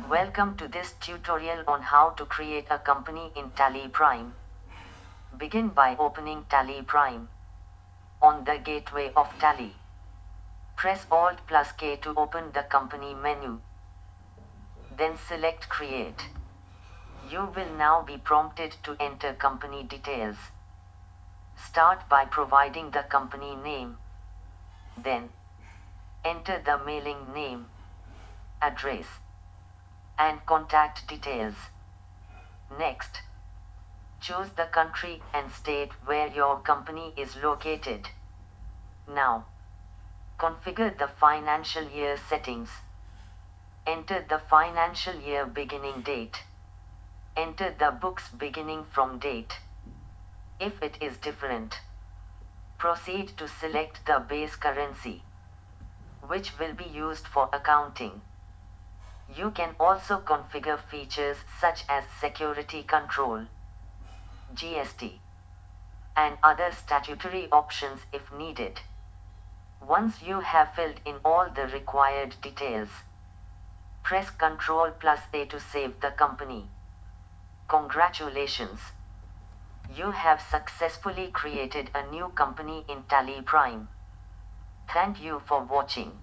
Welcome to this tutorial on how to create a company in Tally Prime. Begin by opening Tally Prime. On the gateway of Tally, press Alt plus K to open the company menu. Then select Create. You will now be prompted to enter company details. Start by providing the company name. Then, enter the mailing name, address, and contact details. Next, choose the country and state where your company is located. Now, configure the financial year settings. Enter the financial year beginning date. Enter the books beginning from date. If it is different, proceed to select the base currency, which will be used for accounting. You can also configure features such as security control, GST, and other statutory options if needed. Once you have filled in all the required details, press Ctrl plus A to save the company. Congratulations! You have successfully created a new company in Tally Prime. Thank you for watching.